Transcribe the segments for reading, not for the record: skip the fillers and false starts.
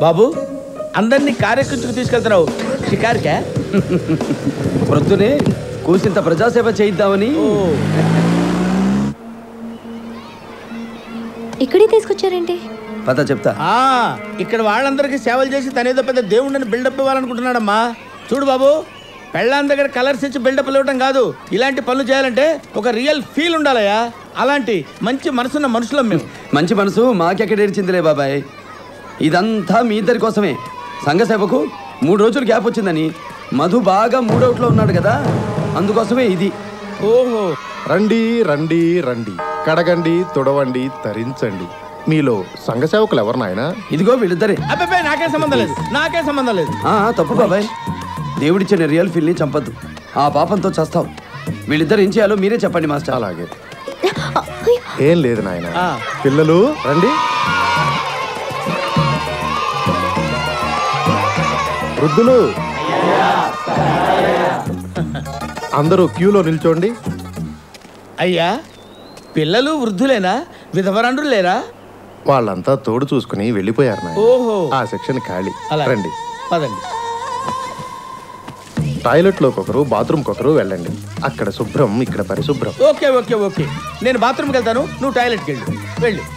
బాబు అందరినీ కారెక్కించుకు తీసుకెళ్తున్నావు షికార్కా? ప్రొద్దునే కూసింత ప్రజాసేవ చేయిద్దామని. ఇక్కడే తీసుకొచ్చారేంటి? పద చెప్తా. ఇక్కడ వాళ్ళందరికీ సేవలు చేసి తనేదో పెద్ద దేవుడిని బిల్డప్ ఇవ్వాలనుకుంటున్నాడమ్మా. చూడు బాబు, పెళ్ళాం దగ్గర కలర్స్ ఇచ్చి బిల్డప్ ఇవ్వడం కాదు, ఇలాంటి పనులు చేయాలంటే ఒక రియల్ ఫీల్ ఉండాలయ్యా. అలాంటి మంచి మనసున్న మనుషులం మేము. మంచి మనసు మాకెక్కడ ఏడ్చిందిలే బాబాయ్. ఇదంతా మీ ఇద్దరి కోసమే. సంఘ సేవకు 3 రోజులు గ్యాప్ వచ్చిందని మధు బాగా మూడౌట్లో ఉన్నాడు కదా, అందుకోసమే ఇది. ఓహో, రండి రండి రండి, కడగండి, తుడవండి, తరించండి. మీలో సంఘ సేవకులు ఎవరు నాయనా? ఇదిగో వీళ్ళిద్దరే. అబ్బాయి నాకేం సంబంధం లేదు, నాకేం సంబంధం లేదు. తప్పు బాబాయ్, దేవుడిచ్చిన రియల్ ఫీల్ని చంపద్దు, ఆ పాపంతో చస్తావు. వీళ్ళిద్దరు ఏం చేయాలో మీరే చెప్పండి మాస్టర్. అలాగే. ఏం లేదు నాయన. పిల్లలు రండి. వృద్ధులు అందరూ క్యూలో నిల్చోండి. అయ్యా, పిల్లలు వృద్ధులేనా? విధవరాండ్రు లేరా? వాళ్ళంతా తోడు చూసుకుని వెళ్ళిపోయారు నాయన. ఓహో, ఆ సెక్షన్ ఖాళీ. రండి పదండి. టాయిలెట్లోకి ఒకరు, బాత్రూమ్కి ఒకరు వెళ్ళండి. అక్కడ శుభ్రం, ఇక్కడ పరిశుభ్రం. ఓకే ఓకే ఓకే, నేను బాత్రూమ్కి వెళ్తాను, నువ్వు టాయిలెట్కి వెళ్ళు. వెళ్ళండి.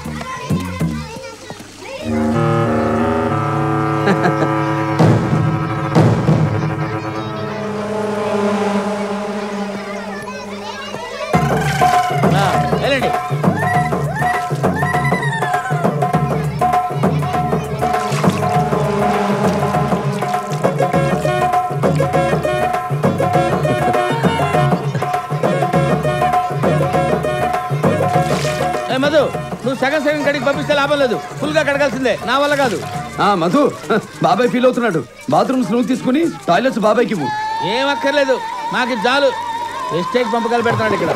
మధు, నువ్వు సగం కడిగి పంపిస్తే లాభం లేదు, ఫుల్ గా కడగాల్సిందే, నా వల్ల కాదు. మధు, బాబాయ్ ఫీల్ అవుతున్నాడు. బాత్రూమ్స్ నువ్వు తీసుకుని టాయిలెట్స్ బాబాయ్కి ఇవ్వు. ఏం అక్కర్లేదు, మాకు చాలు. మిస్టేక్ పంపకాలు పెడతాడు ఇక్కడ.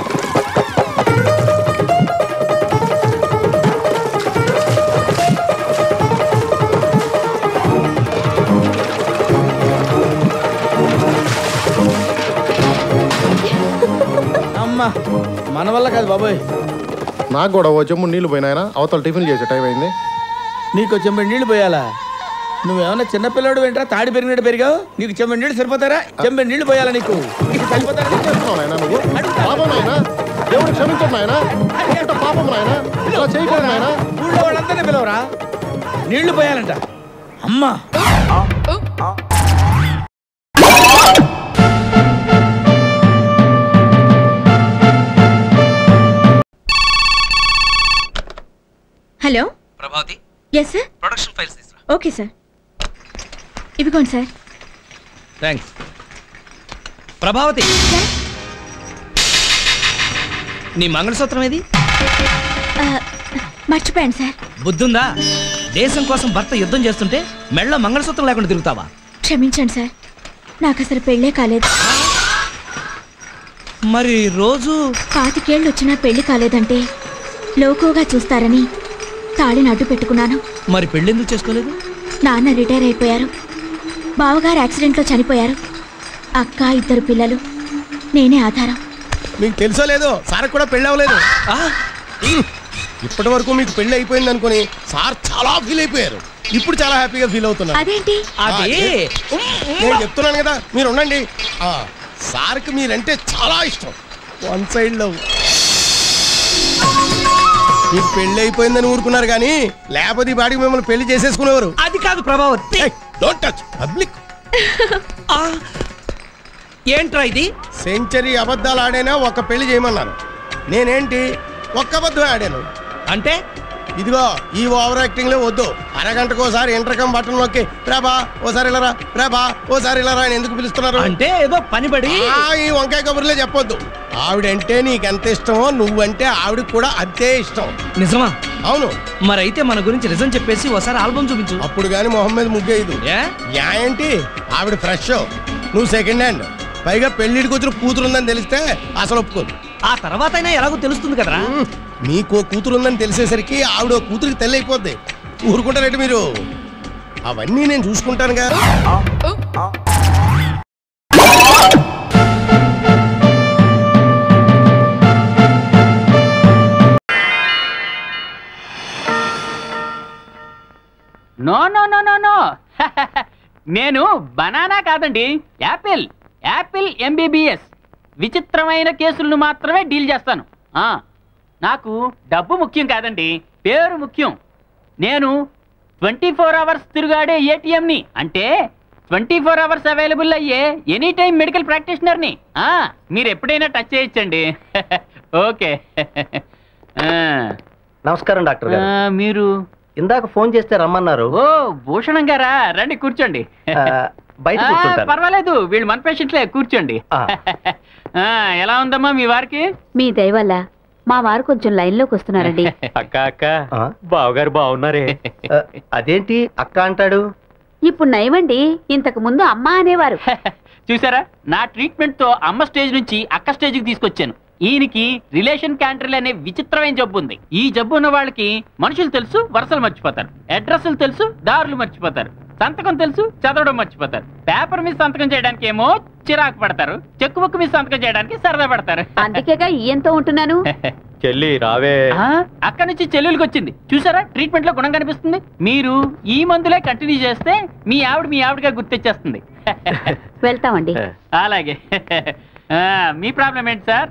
అమ్మా, మన వల్ల కాదు బాబోయ్. నాకు కూడా ఓ చెంబు నీళ్ళు పోయినాయన, అవతల టిఫిన్ చేసే టైం అయింది. నీకు చెంబడి నీళ్ళు పోయాలా? నువ్వేమన్నా చిన్నపిల్లడు వెంటరా? తాడి పెరిగినట్టు పెరిగావు. నీకు చెంబడి నీళ్ళు సరిపోతారా? చెంబడి నీళ్ళు పోయాలా నీకు? ఊళ్ళో వాళ్ళందరినీ పిలవరా? నీళ్లు పోయాలంట. అమ్మా, hello Prabhavati. Yes sir. Production files తీసురా. ఓకే సార్, ఇవిగోండి సార్. థ్యాంక్స్. ప్రభావతి, నీ మంగళసూత్రం ఏది? మర్చిపోయాను సార్. బుద్ధుందా? దేశం కోసం భర్త యుద్ధం చేస్తుంటే మెళ్ళ మంగళసూత్రం లేకుండా తిరుగుతావా? క్షమించండి సార్, నాకు అసలు పెళ్ళే కాలేదు. మరి రోజు 25 ఏళ్ళు వచ్చినా పెళ్లి కాలేదంటే లోకుగా చూస్తారని తాళిని అడ్డు పెట్టుకున్నాను. మరి పెళ్ళెందుకు చేసుకోలేదు? నాన్న రిటైర్ అయిపోయారు, బావగారు యాక్సిడెంట్లో చనిపోయారు, అక్క, 2 పిల్లలు, నేనే ఆధారం. మీకు తెలుసో లేదో, సార్ కూడా పెళ్ళి అవ్వలేదు. ఇప్పటి వరకు మీకు పెళ్లి అయిపోయింది అనుకుని సార్ చాలా ఫీల్ అయిపోయారు. ఇప్పుడు చాలా హ్యాపీగా ఫీల్ అవుతున్నారు. అదేంటి? నేను చెప్తున్నాను కదా, మీరు ఉండండి. సార్కి మీరంటే చాలా ఇష్టం. 1 సైడ్ లవ్. మీకు పెళ్లి అయిపోయిందని ఊరుకున్నారు కానీ లేకపోతే ఈ బాడీకి మిమ్మల్ని పెళ్లి చేసేసుకునేవారు. అది కాదు ప్రభావతి. Don't touch public. ఏంట్రా ఇది? సెంచరీ అబద్ధాలు ఆడైనా ఒక పెళ్లి చేయమన్నారు. నేనేంటి ఒక్క అబద్ధం ఆడాను. అంటే ఇదిగో ఈ ఓవర్ యాక్టింగ్ లో వద్దు. అరగంటకు ఒకసారి ఇంటర్కమ్ బటన్ నొక్కి ప్రభా ఓసారి ఇలారా, ప్రభా ఓసారి ఇలారా అని ఎందుకు పిలుస్తున్నారు? అంటే ఏదో పనిపడి ఈ వంకాయ కబుర్లే చెప్పొద్దు. ఆవిడంటే నీకెంత ఇష్టమో నువ్వంటే ఆవిడకి కూడా అంతే ఇష్టం. నిజమా? అవును. మరైతే మన గురించి నిజం చెప్పేసి ఒకసారి ఆల్బమ్ చూపించు. అప్పుడు గాని మొహం మీద ముగ్గేయదు. ఏంటి ఆవిడ ఫ్రెష్, నువ్వు సెకండ్ హ్యాండ్. పైగా పెళ్లిడికి వచ్చిన కూతురుందని తెలిస్తే అసలు ఒప్పుకోదు. ఆ తర్వాత అయినా ఎలాగో తెలుస్తుంది కదరా. మీకు కూతురుందని తెలిసేసరికి ఆవిడ కూతురికి తెల్ల అయిపోద్ది. ఊరుకుంటారంటే మీరు? అవన్నీ నేను చూసుకుంటానుగా. No no no no no నేను బనానా కాదండి, యాపిల్. Apple MBBS. విచిత్రమైన కేసులను మాత్రమే డీల్ చేస్తాను. నాకు డబ్బు ముఖ్యం కాదండి, పేరు ముఖ్యం. నేను 24 hours తిరుగాడే ATMని, అంటే 24 hours అవైలబుల్ అయ్యే ఎనీ టైం మెడికల్ ప్రాక్టీషనర్ని. మీరు ఎప్పుడైనా టచ్ చేయొచ్చండి. ఓకే. నమస్కారం డాక్టర్ గారు. మీరు ఇందాక ఫోన్ చేస్తే రమ్మన్నారు. ఓ భూషణం గారా, రండి కూర్చోండి. బయట కూర్చుంటాను. పర్వాలేదు, వీళ్ళు మన పేషెంట్లే, కూర్చోండి. ఎలా ఉందమ్మా మీ వారికి? మీ దయ వల్ల మా వారు కొంచెం లైన్లోకి వస్తున్నారండి. అక్క అక్క బావగారు బాగున్నారే. అదేంటి అక్క అంటాడు? ఇప్పుడు నయమండి, ఇంతకు ముందు అమ్మ అనేవారు. చూసారా, నా ట్రీట్మెంట్ తో అమ్మ స్టేజ్ నుంచి అక్క స్టేజ్కి తీసుకొచ్చాను. ఈయనకి రిలేషన్ క్యాంట్రిల్ అనే విచిత్రమైన జబ్బు ఉంది. ఈ జబ్బు ఉన్న వాళ్ళకి మనుషులు తెలుసు, వరుసలు మర్చిపోతారు. అడ్రస్లు తెలుసు, దారులు మర్చిపోతారు. సంతకం తెలుసు, చదవడం మర్చిపోతారు. పేపర్ మీద సంతకం చేయడానికి ఏమో చిరాకు పడతారు, చెక్కు బుక్ మీద సంతకం చేయడానికి సరదా పడతారు. అందుకేగా ఈయంతో ఉంటున్నాను. చెల్లి రావే. అక్కడ నుంచి చెల్లెలికి వచ్చింది. చూసారా, ట్రీట్మెంట్ లో గుణం కనిపిస్తుంది. మీరు ఈ మందులే కంటిన్యూ చేస్తే మీ ఆవిడగా గుర్తొచ్చేస్తుంది. వెళ్తామండి. అలాగే. మీ ప్రాబ్లం ఏంటి సార్?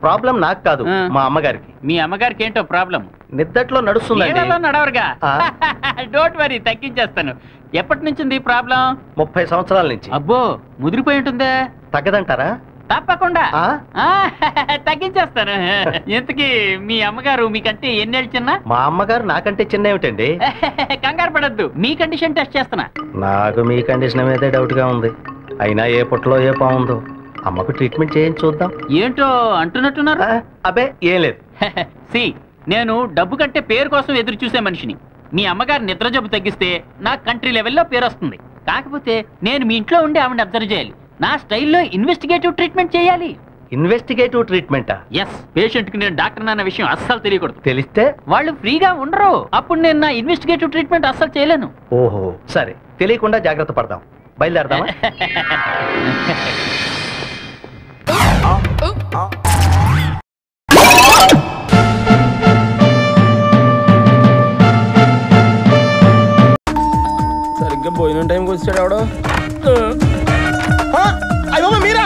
ప్రాబ్లం నాకు కాదు, మా అమ్మగారికి. మీ అమ్మగారికి ఏంటో ప్రాబ్లం? నిద్దట్లో నడుస్తుందండి. నడవరుగా. డోంట్ వరీ, తగ్గించేస్తాను. ఎప్పటి నుంచి ఉంది ప్రాబ్లం? 30 సంవత్సరాల నుంచి. అబ్బో, ముదిరిపోయి ఉంటుందే. తగ్గదంటారా? తప్పకుండా తగ్గించేస్తాను. ఇంతకీ మీ అమ్మగారు మీకంటే ఎన్నేళ్ళు చిన్న? మా అమ్మగారు నాకంటే చిన్న ఏమిటండి? కంగారు పడద్దు, మీ కండిషన్ టెస్ట్ చేస్తున్నా. నాకు మీ కండిషన్ మీదే డౌట్ గా ఉంది. అయినా ఏ పుట్టలో ఏ పావుందో. అమ్మకు ట్రీట్మెంట్ చేయించి చూద్దాం. ఏంటో అంటున్నట్టున్నారు? అబే ఏం లేదు. సి, నేను డబ్బు కంటే పేరు కోసం ఎదురు చూసే మనిషిని. మీ అమ్మగారు నిద్ర జబ్బు తగ్గిస్తే నా కంట్రీ లెవెల్లో పేరు వస్తుంది. కాకపోతే నేను మీ ఇంట్లో ఉండి ఆవిడని అబ్జర్వ్ చేయాలి. నా స్టైల్లో ఇన్వెస్టిగేటివ్ ట్రీట్మెంట్ చేయాలి. ఇన్వెస్టిగేటివ్ ట్రీట్మెంటా? ఎస్. పేషెంట్ కి నేను డాక్టర్ అన్న విషయం అస్సలు తెలియకూడదు. తెలిస్తే వాళ్ళు ఫ్రీగా ఉండరు. అప్పుడు నేను నా ఇన్వెస్టిగేటివ్ ట్రీట్మెంట్ అస్సలు చేయలేను. ఓహో సరే, తెలియకుండా జాగ్రత్త పడదాం. బయలుదేరదామా? సరిగ్గా భోజనం టైంకి వచ్చాడు ఎవడో. అయ్యో మీరా,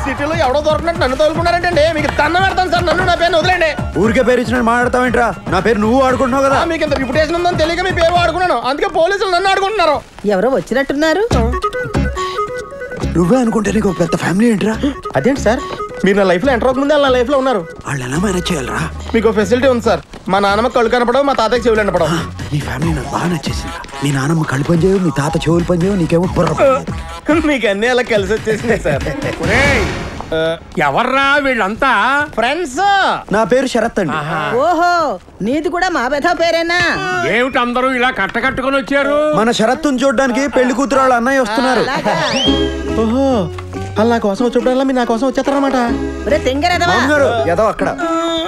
సిటీలో ఎవడో దొరకనట్టు నన్ను తోలుకున్నారంటే మీకు దండం పెడతాను సార్. నన్ను నా పేరు వదిలేండి. ఊరికే పేరు ఇచ్చిన మాట్లాడతావేంట్రా? నా పేరు నువ్వు ఆడుకుంటున్నావు కదా. మీకు ఇంత రిప్యుటేషన్ ఉందని తెలియక మీ పేరు ఆడుకున్నాను. అందుకే పోలీసులు నన్ను ఆడుకుంటున్నారు. ఎవరో వచ్చినట్టున్నారు. నువ్వే అనుకుంటే నీకు పెద్ద ఫ్యామిలీ ఏంట్రా? అదేంటి సార్, మీరు నా లైఫ్ లో ఎంటర్ అవ్వకముందే నా లైఫ్ లో ఉన్నారు. వాళ్ళు ఎలా మేనేజ్ చేయాలరా? మీకు ఫెసిలిటీ ఉంది సార్. మా నాన్నమ్మ కళ్ళు కనపడవు, మా తాతకి చెవులు కనపడవు. నీ ఫ్యామిలీ నాకు బాగా నచ్చేసింది. మీ నాన్నమ్మ కళ్ళు పని చేయవు, నీ తాత చెవులు పని చేయవు, నీకేమో బుర్ర. మీకు అన్ని అలా కలిసి వచ్చేసినాయి సార్. ఎవర్రా వీళ్ళంతా? ఫ్రెండ్స్. నా పేరు శరత్ అండి. ఓహో, నీది కూడా మా బెధ పేరేనా? ఏమిటి అందరూ ఇలా కట్టకట్టుకుని వచ్చారు? మన శరత్తుని చూడడానికి పెళ్లి కూతురు వాళ్ళ అన్నయ్య వస్తున్నారు. ఓహో, అలా కోసం వచ్చేప్పుడల్లా మీరు నా కోసం వచ్చేస్తారన్నమాట. ఏదో అక్కడ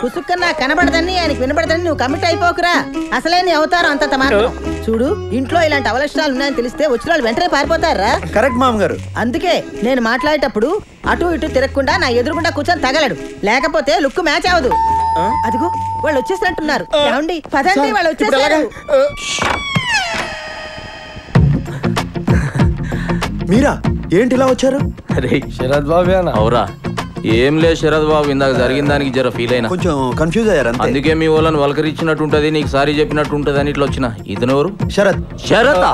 పుసుక్క నాకు కనబడదని ఆయనకి వినబడదని నువ్వు కమిట్ అయిపోకురా. అసలే నీ అవతారం అంతంత మాత్రం. చూడు, ఇంట్లో ఇలాంటి అవలక్షణాలు ఉన్నాయని తెలిస్తే వచ్చిన వాళ్ళు వెంటనే పారిపోతారా? కరెక్ట్ మామగారు. అందుకే నేను మాట్లాడేటప్పుడు అటు ఇటు తిరగకుండా నా ఎదురుగుండా కూర్చొని తగలడు, లేకపోతే లుక్ మ్యాచ్ అవ్వదు. అదిగో వాళ్ళు వచ్చేసినట్టున్నారు. ఏమండి, పదండి, వాళ్ళు వచ్చేసారు. మీరా ఏంటి ఇలా వచ్చారు? శరత్ బాబు అవురా? ఏం లేదు శరత్ బాబు, ఇందాక జరిగిన దానికి జర ఫీల్ అయినా, కొంచెం కన్ఫ్యూజ్ అయ్యారు. అందుకే మీ వాళ్ళని వలకరిచ్చినట్టు ఉంటది, నీకు సారీ చెప్పినట్టు ఉంటది అని ఇట్లా వచ్చిన. ఇతను ఎవరు? శరత్. శరత్?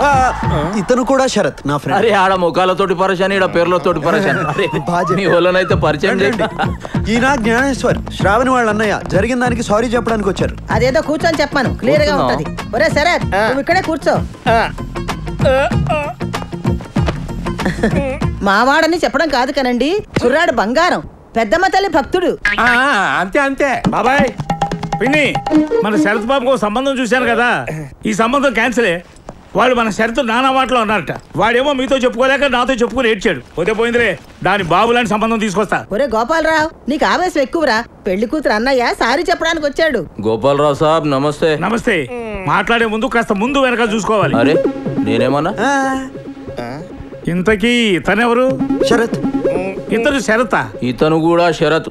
ఇతను కూడా శరత్, నా ఫ్రెండ్. అరే ఆడ ముఖాలతోటి పరిచయం, ఈడ పేర్లతోటి పరిచయం. మీ వాళ్ళనైతే పరిచయం చేయండి. ఈయన జ్ఞానేశ్వర్, శ్రావణి వాళ్ళ అన్నయ్య. జరిగిన దానికి సారీ చెప్పడానికి వచ్చారు. అదేదో కూర్చొని చెప్పాను, క్లియర్ గా ఉంటది. ఒరే శరత్, నువ్వు ఇక్కడే కూర్చో. మావాడని చెప్పడం కాదు కనండి, కుర్రాడు బంగారం, పెద్దమ్మ తల్లి భక్తుడు. అంతే అంతే బాబాయ్. పిన్ని, మన శరత్ బాబుకు సంబంధం చూశాను కదా, ఈ సంబంధం క్యాన్సిలే. వాడు మన శరత్ నానా మాటలో అన్నారట. వాడేమో మీతో చెప్పుకోలేక నాతో చెప్పుకుని ఏడ్చాడు. పోతే పోయిందిలే, దాని బాబు లాంటి సంబంధం తీసుకొస్తా. ఒరే గోపాలరావు, నీకు ఆవేశం ఎక్కువరా. పెళ్లి కూతురు అన్నయ్య సారీ చెప్పడానికి వచ్చాడు. గోపాలరావు సాబ్ నమస్తే. నమస్తే. మాట్లాడే ముందు కాస్త ముందు వెనక చూసుకోవాలి. అరే నేనేమన్నా? ఇంతకీ ఇతనెవరు? శరత్. ఇతను శరత్. ఇతను కూడా శరత్.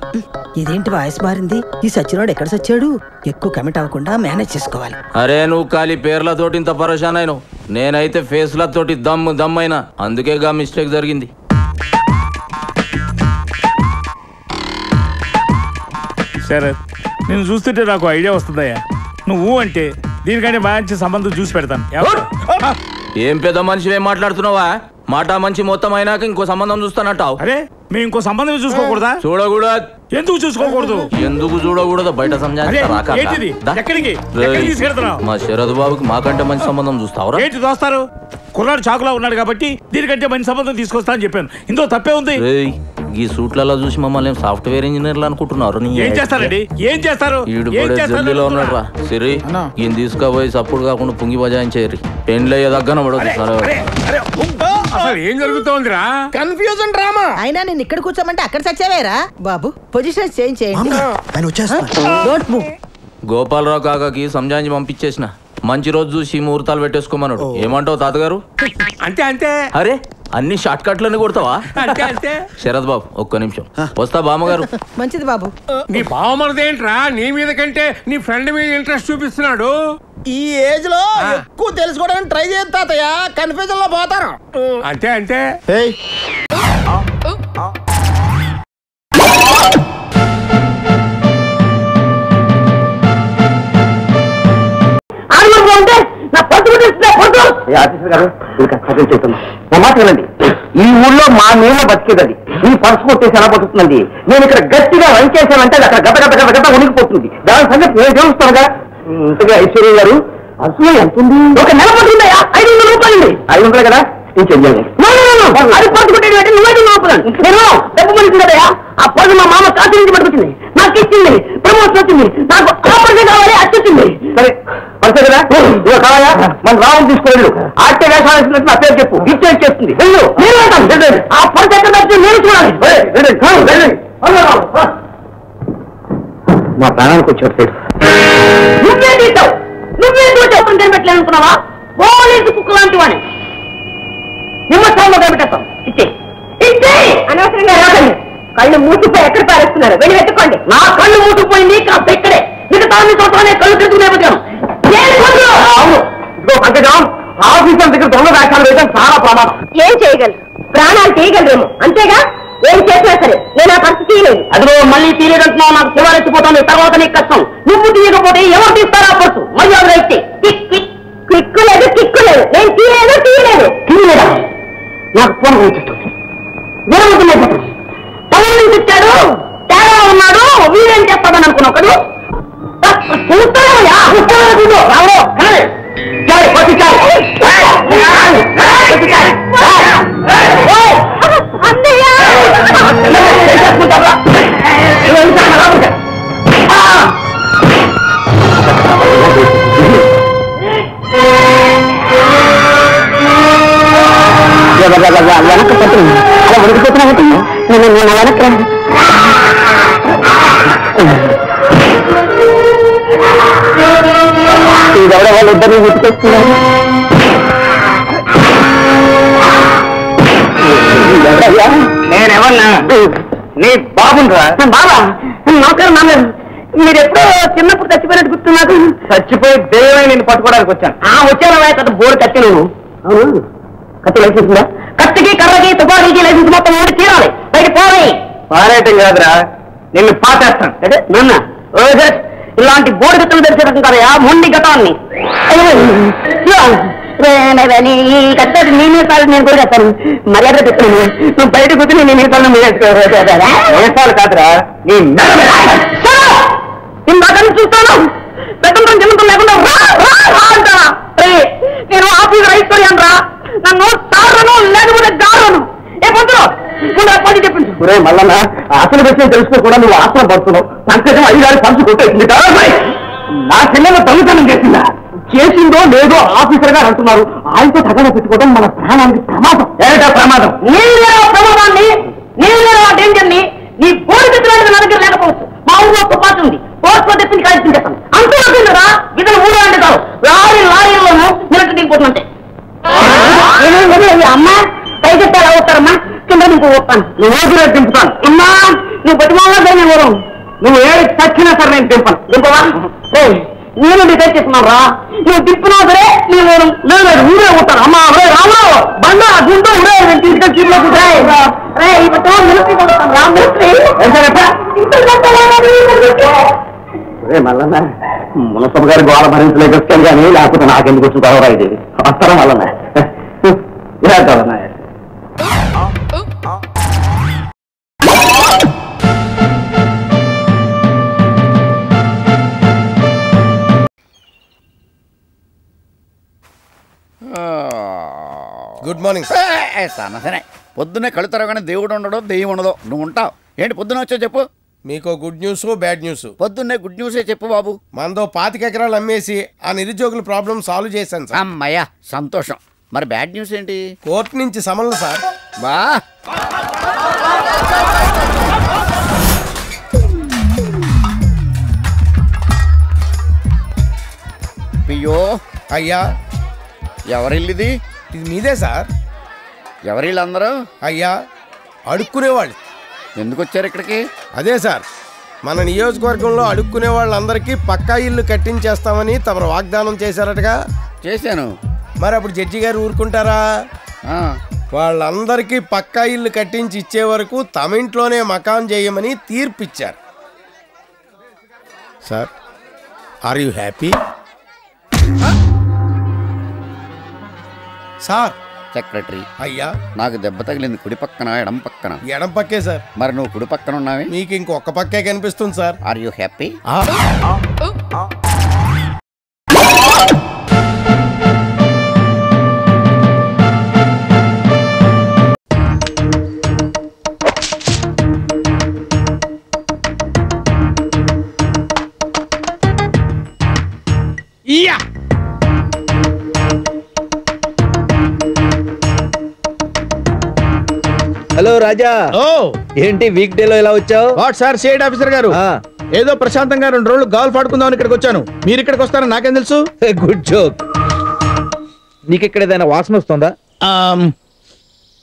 ఇదేంటి వాయిస్ మారింది? ఈ సచ్చినోడు ఎక్కడ సచ్చాడు? ఎక్కువ కమిట్ అవ్వకుండా మేనేజ్ చేసుకోవాలి. అరే నువ్వు ఖాళీ పేర్లతోటి ఇంత పరేషాన్ అయినావు, నేనైతే ఫేస్లతోటి దమ్మైనా, అందుకేగా మిస్టేక్ జరిగింది. సరే, నేను చూస్తుంటే నాకు ఐడియా వస్తుందయ్యా. నువ్వు అంటే దీనికంటే మంచి సంబంధం చూసి పెడతాను. ఏం పెద్ద మనిషి ఏం మాట్లాడుతున్నావా? మాట మంచి మొత్తం అయినాక ఇంకో సంబంధం చూస్తానంటావు. అరే మేము ఇంకో సంబంధం చూసుకోకూడదా? చూడకూడదు. ఎందుకు చూసుకోకూడదు? ఎందుకు చూడకూడదు? బయట మా శరద్ బాబుకి మాకంటే మంచి సంబంధం చూస్తావురా? ఏంటి దోస్తారు? కుర్రాడు చాకులా ఉన్నాడు కాబట్టి దీనికంటే మంచి సంబంధం తీసుకొస్తా అని చెప్పాను. ఇందులో తప్పే ఉంది? ఈ సూట్లలో చూసి మమ్మల్ని సాఫ్ట్వేర్ ఇంజనీర్లు అనుకుంటున్నారు. ఏం చేస్తారండి? ఏం చేస్తారు? జల్దీలో ఉన్నాడు రా సిరి. ఈయన తీసుకుపోయి సప్పుడు కాకుండా పుంగి బజాయించేరి పెండ్లయ్యే దగ్గర పడదు. ఏం జరుగుతోందిరా? Confusion drama. అయినా నేను ఇక్కడ కూర్చోమంటే అక్కడ సచ్చావేరా బాబు. పొజిషన్ చేంజ్ చేయండి. Don't move. గోపాలరావు కాకాకి సంజాయించి పంపించేసిన. మంచి రోజు చూసి ముహూర్తాలు పెట్టేసుకోమన్నాడు. ఏమంటావు తాతగారు? అంతే అంతే. అరే అన్ని షార్ట్ కట్లని కొడతావా? శరద్ బాబు ఒక్క నిమిషం వస్తా. బామ్మగారు. మంచిది బాబు. నీ బావమరదేంట్రా నీ మీద కంటే నీ ఫ్రెండ్ మీద ఇంట్రెస్ట్ చూపిస్తున్నాడు? ఈ ఏజ్ లో ఎక్కువ తెలుసుకోవడానికి ట్రై చేయండి తాతయ్య, కన్ఫ్యూజన్ లో పోతారు. అంతే అంతే. ఈ ఊళ్ళో మా నీళ్ళ బతికేది. ఈ పర్సు కొట్టేసి ఎలా బతుకుతుందండి? నేను ఇక్కడ గట్టిగా రన్ చేశానంటే అది అక్కడ గత గత గత గత ఉనికిపోతుంది. దాని సంగతి నేను తెలుస్తానుగా. ఇంతగా ఐశ్వర్య గారు అసలు ఎంత ఉంది? ఒక నెల పడుతుందయా? 500 రూపాయలు. 500 కదా? అది పర్సు కొట్టేది నువ్వే నేను డబ్బు మనిషి కదయా. ఆ పర్సు మా మామ కాశీ నుంచి పట్టుకొచ్చింది, నాకు ఇచ్చింది. ప్రమోషన్ వచ్చింది, నాకు ఆపర్సే కావాలి, అచ్చింది. సరే పర్సే కదా కావాలా? మన రావం తీసుకోలేదు. ఆర్టే వేషాలు వేసినట్టు నా పేరు చెప్పు, ఇచ్చేది చేస్తుంది. నేను ఆ పర్సు ఎక్కడ వచ్చింది నేను చూడాలి. మా ప్రాణానికి వచ్చాడు సైడ్. నువ్వే తీసావు, నువ్వే చూసావు. కనిపెట్టలేదు అనుకున్నావా? పోలీసు కుక్క లాంటి వాడిని నిమ్మస్థానంలో కనిపెట్టేస్తాం. ఇచ్చే ఇచ్చే అనవసరంగా రాకండి. కళ్ళు మూసిపోయి ఎక్కడ పారేస్తున్నారు? వెళ్ళి వెతుక్కోండి. నా కళ్ళు మూసిపోయింది కాస్త ఇక్కడే. మిగతా చోటనే కళ్ళు తిరుగుతూనే వచ్చాను. అవును పంకజం, ఆఫీసర్ దగ్గర దొంగ వ్యాఖ్యలు వేయడం చాలా ప్రమాదం. ఏం చేయగలరు? ప్రాణాలు తీయగలరేమో, అంతేగా. ఏం చేసినా సరే నేను ఆ పరిస్థితి తీయలేదు. అదిలో మళ్ళీ తీయలేదంటున్నావు. నాకు శివారెత్తిపోతుంది. తర్వాత నీకు కష్టం. నువ్వు తీయకపోతే ఎవరు తీస్తారా పర్సు? మర్యాద అయితే కిక్కు లేదు, కిక్కు లేదు. నేను తీయలేదు. నాకు ఫోన్ వచ్చేస్తుంది. పొలం నుంచి ఇచ్చాడు, తేడా ఉన్నాడు. వీరేం చేస్తాడని అనుకున్నావు కదా? వెనక పట్టింది అలా ఉడికిపోతున్నా పట్టింది. నేను వెనక ఇదెవడ వాళ్ళిద్దరిని ఉతికేస్తున్నారు. నేనెవన్నా? నీ బాబురా? బాబా నౌకరు నాన్న. మీరు ఎప్పుడో చిన్నప్పుడు చచ్చిపోయినట్టు గుర్తు నాకు. చచ్చిపోయి దేవై నేను పట్టుకోవడానికి వచ్చాను. వచ్చాను కదా బోర్డు కత్తి. నువ్వు అవును కత్తి లైసెన్స్ ఉందా? కత్తికి కర్రకి తుపాకీకి లైసెన్స్ మొత్తం ఓడి తీరాలి. బయట పోయి పారేయటం కాదురా, నిన్ను పాటేస్తాను. అదే నాన్న ఇలాంటి బోర్డు గతం తెలిసేటం కదయా మొండి గతాన్ని. కత్తి నేనే సార్ నేను కూడా చేస్తాను. మర్యాద చెప్తాను. నువ్వు బయట కూర్చొని నేను మిగతాను మీసాలు కాదురా నీ ఇందాక చూస్తాను. పెద్దంతో జన్మతం లేకుండా అంటారా? నేను ఆఫీసర్ ఐశ్వర్యాను రా. నన్ను తారను లేకపోతే దారును. ఏ పొద్దులో ముందు చెప్పింది. ఒరే మల్లన్న, అసలు విషయం తెలుసుకో కూడా నువ్వు ఆశ్రమ పడుతున్నావు. సంకటం అయ్యారు పలుసు కొట్టేసింది. నా చెల్లెలు దొంగతనం చేసిందా? చేసిందో లేదో ఆఫీసర్ గారు అంటున్నారు. ఆయనతో తగన పెట్టుకోవడం మన ప్రాణానికి ప్రమాదం. ఏమిటా ప్రమాదం? నేను ప్రమాదాన్ని, నేను డేంజర్ ని నీ బోర్డు తెచ్చినట్టు నా దగ్గర లేకపోవచ్చు. మా ఊళ్ళో తుపాకి ఉంది. పోస్టులో తెచ్చి కలిసి చేస్తాను. అంటున్నారా? ఇతను ఊళ్ళో అంటే కాదు, లారీలోనూ నిలట్టు దిగిపోతుందంటే. అమ్మా పైకి ఎలా వస్తారమ్మా? కింద నువ్వు వస్తాను. నువ్వు దింపుతాను. అమ్మా నువ్వు బతిమాలో ఊరం నువ్వు ఏడు చచ్చినా సరే నేను దింపను. దింపవా? నేను డిసైడ్ చేస్తున్నాను రా. నువ్వు దింపినా సరే నేను లేదు ఊరే ఉంటాను. అమ్మా రాముడు బండ గుండు ఊరే తీసుకొని చీపులో మల్లన్న మునసభ గారి గోడ భరించలేక వచ్చాను కానీ లేకపోతే నాకెందుకు వచ్చింది ఇది వస్తారా మల్లన్న గుడ్ మార్నింగ్ సరే పొద్దున్నే కళ్ళు తరగానే దేవుడు ఉండడో దెయ్యం ఉండదో నువ్వు ఉంటావు ఏంటి పొద్దున్న వచ్చావు చెప్పు మీకు గుడ్ న్యూస్ బ్యాడ్ న్యూస్ పొద్దున్నే గుడ్ న్యూసే చెప్పు బాబు మనదో 25 ఎకరాలు అమ్మేసి ఆ నిరుద్యోగుల ప్రాబ్లం సాల్వ్ చేశాను సార్ అమ్మయ్యా సంతోషం మరి బ్యాడ్ న్యూస్ ఏంటి కోర్టు నుంచి సమన్లు సార్ బా అయ్యో అయ్యా ఎవరిల్లిది ఇది మీదే సార్ ఎవరిళ్ళందరూ అయ్యా అడుక్కునేవాళ్ళు ఎందుకు వచ్చారు ఇక్కడికి అదే సార్ మన నియోజకవర్గంలో అడుక్కునే వాళ్ళందరికీ పక్కా ఇల్లు కట్టించేస్తామని తమరు వాగ్దానం చేశారటగా చేశాను మరి అప్పుడు జడ్జి గారు ఊరుకుంటారా వాళ్ళందరికీ పక్కా ఇల్లు కట్టించి ఇచ్చే వరకు తమ ఇంట్లోనే మకాన్ చేయమని తీర్పిచ్చారు sir are you happy sir secretary అయ్యా నాకు దెబ్బ తగిలింది కుడి పక్కన ఎడం పక్కన ఎడం పక్కే సార్ మరి నువ్వు కుడి పక్కన ఉన్నావే మీకు ఇంకొక పక్కే కనిపిస్తుంది sir are you happy hello Raja ఏంటి వీక్ డే లో ఎలా వచ్చావు వాట్ సార్ సిఐడి ఆఫీసర్ గారు ఏదో ప్రశాంతంగా 2 రోజులు గాల్ఫ్ ఆడుకుందామని ఇక్కడికి వచ్చాను మీరు ఇక్కడికి వస్తారని నాకేం తెలుసు గుడ్ జోక్ నీకు ఇక్కడ ఏదైనా వాసన వస్తుందా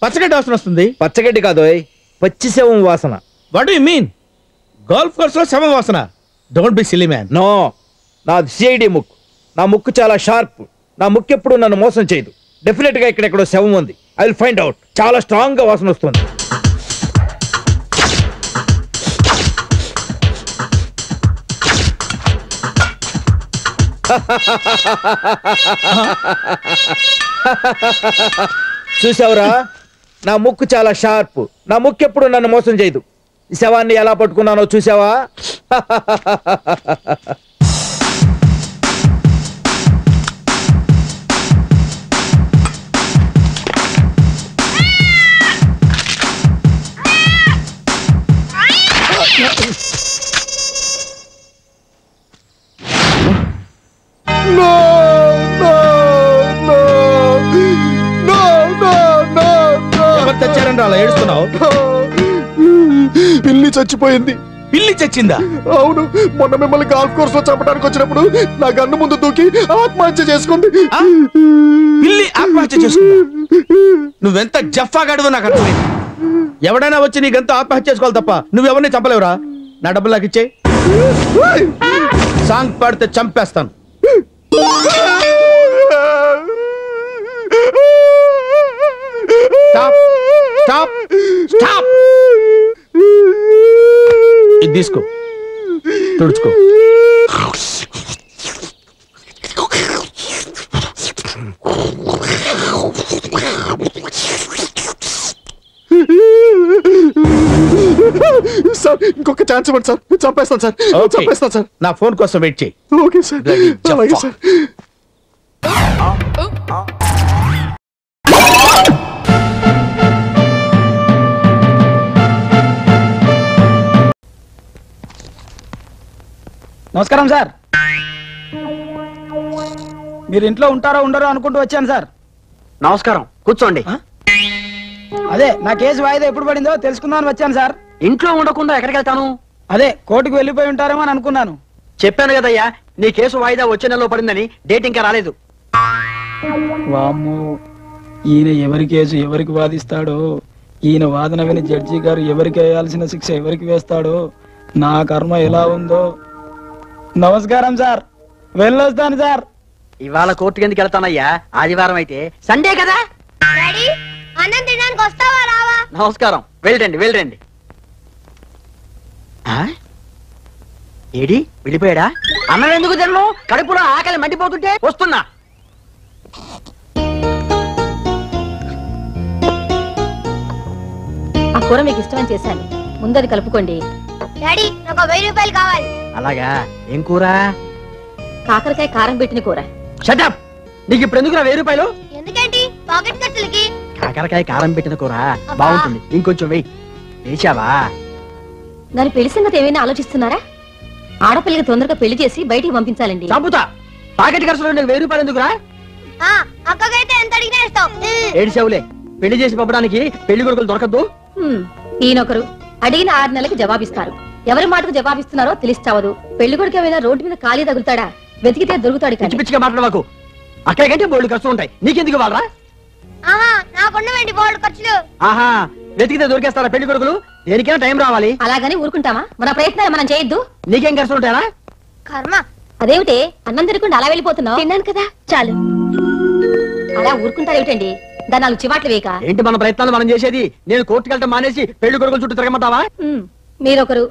పచ్చగడ్డి వాసన వస్తుంది పచ్చగడ్డి కాదు పచ్చి శవం వాసన what you mean golf course లో శవం వాసన don't be silly man no నాది సిఐడి ముక్కు నా ముక్కు చాలా షార్ప్ నా ముక్కు ఎప్పుడు నన్ను మోసం చేయదు డెఫినెట్ గా ఇక్కడ శవం ఉంది ఐ విల్ ఫైండ్ అవుట్ చాలా స్ట్రాంగ్ గా వాసన వస్తుంది చూసావురా నా ముక్కు చాలా షార్ప్ నా ముక్కు ఎప్పుడు నన్ను మోసం చేయదు ఈ శవాన్ని ఎలా పట్టుకున్నానో చూసావా తెచ్చారండి అలా ఏడుస్తున్నావు పిల్లి చచ్చిపోయింది పిల్లి చచ్చిందా అవును మొన్న మిమ్మల్ని గాల్ఫ్ కోర్స్ లో చంపడానికి వచ్చినప్పుడు నా గన్ను ముందు దూకి ఆత్మహత్య చేసుకుంది పిల్లి ఆత్మహత్య చేసుకుందా నువ్వెంత జఫాగాడువో నాకు అర్థమైంది ఎవడైనా వచ్చి నీకెంత ఆత్మహత్య చేసుకోవాలి తప్ప నువ్వెవరిని చంపలేవురా నా డబ్బులు నాకు ఇచ్చే సాంగ్ పాడితే చంపేస్తాను స్టాప్ స్టాప్ స్టాప్ ఇది తీసుకో తుడుచుకో సార్ ఇంకొక ఛాన్స్ ఇవ్వండి సార్ చంపేస్తాను సార్ చంపేస్తాను సార్ నా ఫోన్ కోసం వెయిట్ చేయి ఓకే సార్ అలాగే సార్ నమస్కారం సార్ మీరు ఇంట్లో ఉంటారో ఉండరో అనుకుంటూ వచ్చాను సార్ నమస్కారం కూర్చోండి అదే నా కేసు వాయిదా ఎప్పుడు పడిందో తెలుసుకుందామని వచ్చాను సార్ ఇంట్లో ఉండకుండా ఎక్కడికి వెళ్తాను అదే కోర్టుకు వెళ్ళిపోయి ఉంటారేమో అని అనుకున్నాను చెప్పాను కదయ్యా నీ కేసు వాయిదా వచ్చే నెలలో పడిందని డేట్ ఇంకా రాలేదు వామ్మో ఈయన ఎవరి కేసు ఎవరికి వాదిస్తాడో ఈయన వాదన విని జడ్జి గారు ఎవరికి వేయాల్సిన శిక్ష ఎవరికి వేస్తాడో నా కర్మ ఎలా ఉందో. నమస్కారం సార్, వెళ్ళొస్తాను సార్. ఇవాళ కోర్టుకి ఎందుకు వెళ్తానయ్యా? ఆదివారం అయితే సండే కదా. అన్నం తినడానికి వస్తావా రావా? నమస్కారం, వెళ్ళండి వెళ్ళండి. ఏడి వెళ్ళిపోయాడా? అన్నం ఎందుకు తిన్ను? కడుపులో ఆకలి మండిపోతుంటే వస్తున్నా. ఆ కూర మీకు ఇష్టమని చేశాను, ముందది కలుపుకోండి. డాడీ నాకు 1000 రూపాయలు కావాలి. అలాగా, ఏం కూర? కాకరకాయ కారం పెట్టిన కూర. షటప్! నీకు ఇప్పుడు ఎందుకు 1000 రూపాయలు? ఎందుకేంటి? పాకెట్ ఖర్చులకి. కాకరకాయ కారం పెట్టిన కూర బాగుంటుంది, ఇంకొంచెం వెయ్యి. వేసావా? దాని పెళ్లి సంగతి ఏమైనా ఆలోచిస్తున్నారా? ఆడపిల్లకి తొందరగా పెళ్లి చేసి బయటికి పంపించాలండి. చంపుతా! పాకెట్ ఖర్చులో 1000 రూపాయలు ఎందుకురా? అక్కకైతే ఎంత అడిగినా ఇస్తాం. ఏడిచావులే, పెళ్లి చేసి పంపడానికి పెళ్లి కొడుకులు దొరకద్దు. ఈయనొకరు అడిగిన 6 నెలలకు జవాబిస్తారు. ఎవరి మాటకు జవాబిస్తున్నారో తెలిస్తావదు. పెళ్లి కొడుకు ఏమైనా రోడ్డు మీద ఖాళీ తగులుతాడా? వెతికితే దొరుకుతాడు. పిచ్చి పిచ్చిగా మాట్లాడవాకు. అక్కడికంటే బోల్డ్ ఖర్చు ఉంటాయి, నీకెందుకు వాళ్ళరా? నాకున్నవేంటి బోల్డ్ ఖర్చులు? ఆహా, వెతికితే దొరికేస్తారా పెళ్లి కొడుకులు? దేనికైనా టైం రావాలి. అలాగని ఊరుకుంటామా? మన ప్రయత్నాలు మనం చేయొద్దు. నీకేం ఖర్చు ఉంటాయా? కర్మ. అదేమిటే అన్నం తినకుండా అలా వెళ్ళిపోతున్నావు? తిన్నాను కదా, చాలు. అలా ఊరుకుంటారేమిటండి? దాని 4 చివాట్లు వేయక. ఏంటి మన ప్రయత్నాలు మనం చేసేది? నేను కోర్టుకు వెళ్ళటం మానేసి పెళ్లి కొడుకుల చుట్టూ తిరగమంటావా? మీరొకరు